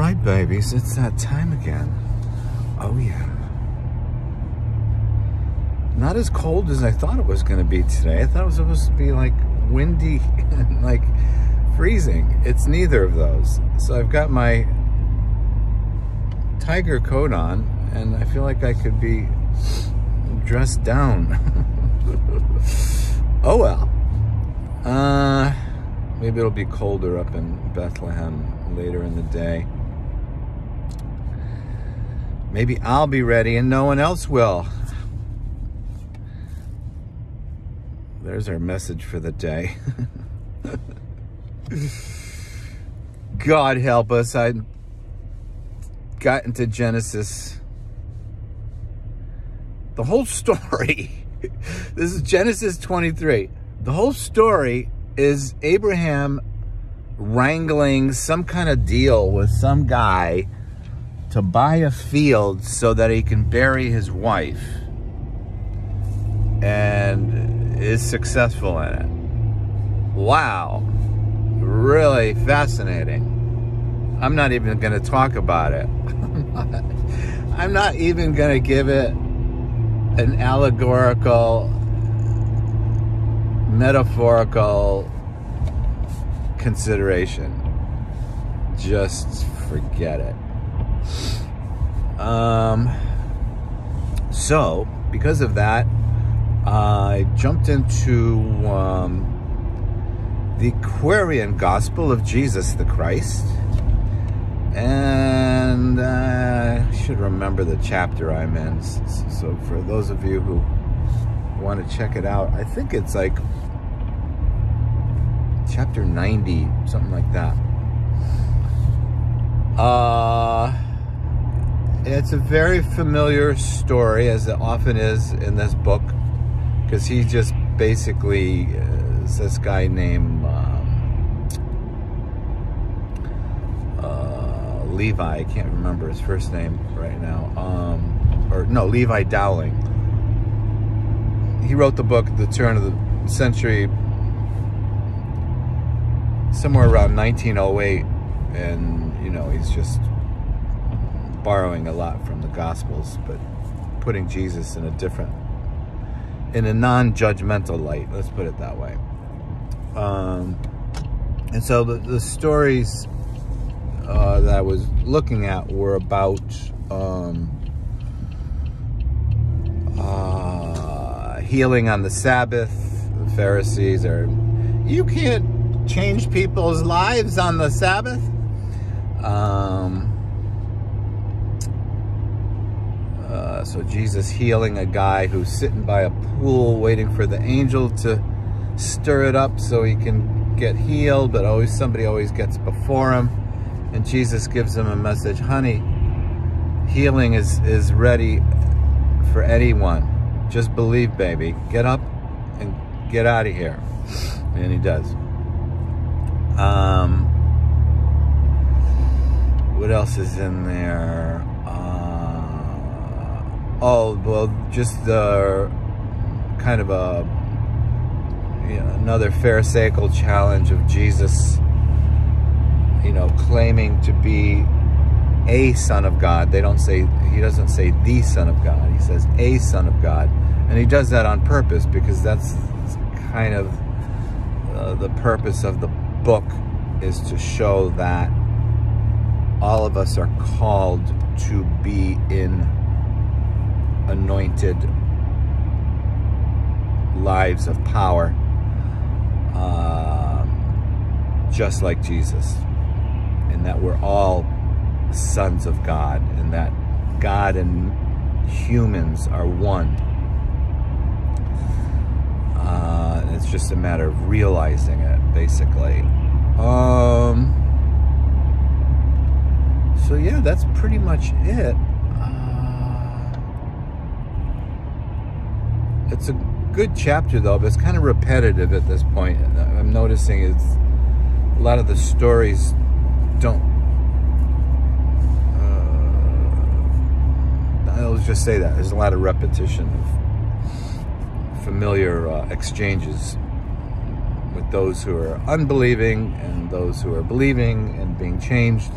right, babies, it's that time again. Oh yeah. Not as cold as I thought it was going to be today. I thought it was supposed to be like windy and like freezing. It's neither of those. So I've got my tiger coat on and I feel like I could be dressed down. Oh well. Maybe it'll be colder up in Bethlehem later in the day. Maybe I'll be ready and no one else will. There's our message for the day. God help us. I got into Genesis. The whole story. This is Genesis 23. The whole story is Abraham wrangling some kind of deal with some guy to buy a field so that he can bury his wife, and is successful in it. Wow, really fascinating. I'm not even going to talk about it. I'm not even going to give it an allegorical, metaphorical consideration. Just forget it. So because of that, I jumped into the Aquarian Gospel of Jesus the Christ, and I should remember the chapter I'm in. So for those of you who want to check it out, I think it's like chapter 90, something like that. It's a very familiar story, as it often is in this book, because he just basically is this guy named Levi. I can't remember his first name right now. Or no, Levi Dowling. He wrote the book at the turn of the century, somewhere around 1908, and you know, he's just borrowing a lot from the Gospels, but putting Jesus in a different, in a non-judgmental light, let's put it that way. And so the stories that I was looking at were about healing on the Sabbath. The Pharisees are, you can't change people's lives on the Sabbath. So Jesus healing a guy who's sitting by a pool waiting for the angel to stir it up so he can get healed, but somebody always gets before him. And Jesus gives him a message: honey, healing is ready for anyone. Just believe, baby. Get up and get out of here. And he does. What else is in there? Oh, well, just the kind of a, you know, another pharisaical challenge of Jesus, you know, claiming to be a son of God. He doesn't say the son of God. He says a son of God. And he does that on purpose, because that's kind of the purpose of the book, is to show that all of us are called to be in anointed lives of power, just like Jesus, and that we're all sons of God, and that God and humans are one. It's just a matter of realizing it, basically. So yeah, that's pretty much it. It's a good chapter though, but it's kind of repetitive at this point. I'm noticing it's a lot of the stories don't, I'll just say that there's a lot of repetition of familiar exchanges with those who are unbelieving and those who are believing and being changed.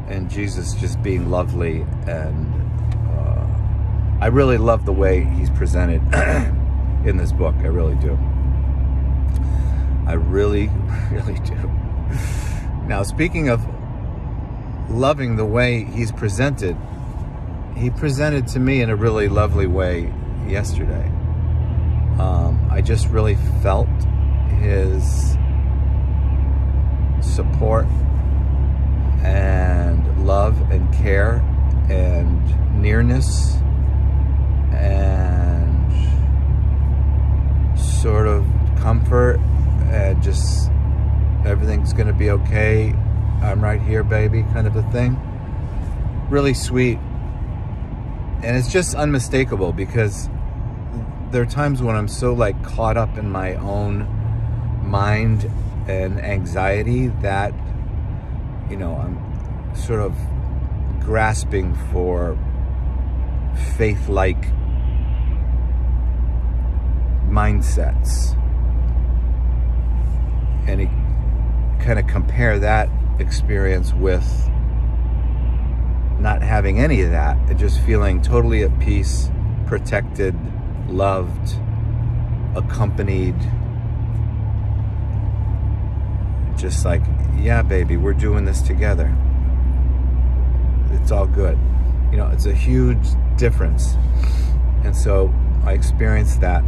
and Jesus just being lovely. And I really love the way he's presented in this book. I really do. I really, really do. Now, speaking of loving the way he's presented, he presented to me in a really lovely way yesterday. I just really felt his support and love and care and nearness and sort of comfort and just everything's gonna be okay, I'm right here, baby, kind of a thing. Really sweet. And it's just unmistakable, because there are times when I'm so like caught up in my own mind and anxiety that, you know, I'm sort of grasping for faith-like mindsets. And he kind of compare that experience with not having any of that and just feeling totally at peace, protected, loved, accompanied. Just like, yeah, baby, we're doing this together. It's all good. You know, it's a huge difference. And so I experienced that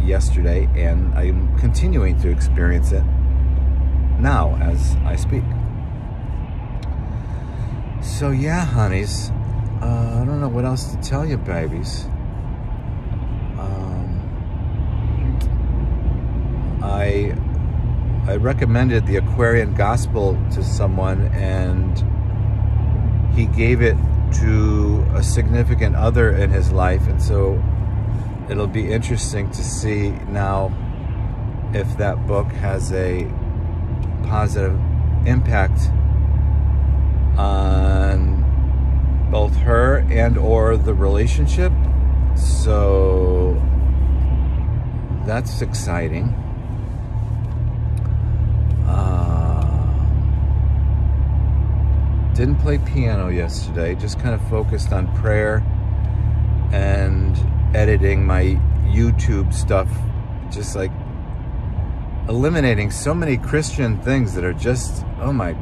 yesterday, and I'm continuing to experience it now as I speak. So yeah, honeys, I don't know what else to tell you, babies. I recommended the Aquarian Gospel to someone, and he gave it to a significant other in his life, and so it'll be interesting to see now if that book has a positive impact on both her and or the relationship. So that's exciting. Didn't play piano yesterday, just kind of focused on prayer and editing my YouTube stuff, just like eliminating so many Christian things that are just, oh my,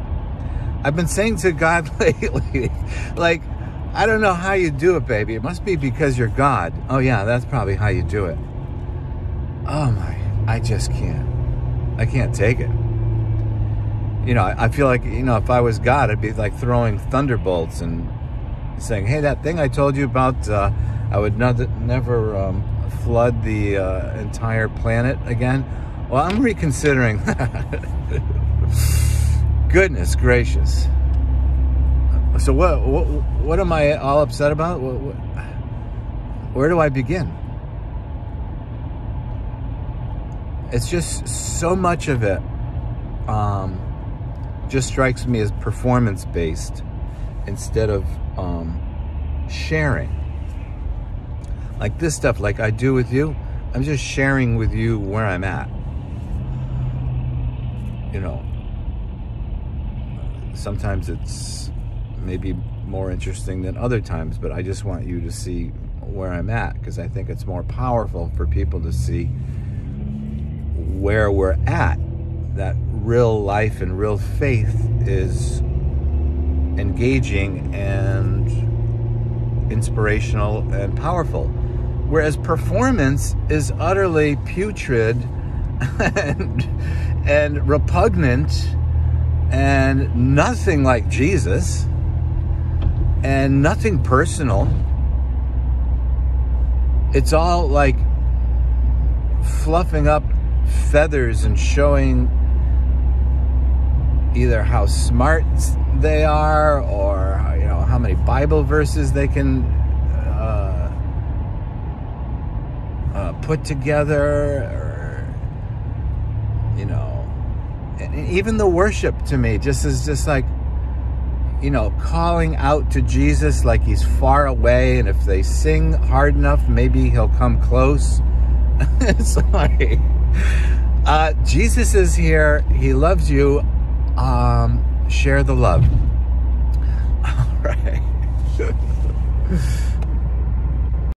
I've been saying to God lately, like, I don't know how you do it, baby. It must be because you're God. Oh yeah, that's probably how you do it. Oh my, I just can't. I can't take it. You know, I feel like, you know, if I was God, I'd be like throwing thunderbolts and saying, hey, that thing I told you about, I would never flood the entire planet again. Well, I'm reconsidering that. Goodness gracious. So what am I all upset about? Where do I begin? It's just so much of it just strikes me as performance-based instead of sharing. Like this stuff, like I do with you, I'm just sharing with you where I'm at. You know, sometimes it's maybe more interesting than other times, but I just want you to see where I'm at, because I think it's more powerful for people to see where we're at. That real life and real faith is engaging and inspirational and powerful, whereas performance is utterly putrid and repugnant and nothing like Jesus and nothing personal. It's all like fluffing up feathers and showing either how smart they are, or you know, how many Bible verses they can put together, or you know, and even the worship to me just is just like, you know, calling out to Jesus like he's far away, and if they sing hard enough, maybe he'll come close. It's like, Jesus is here. He loves you. Share the love.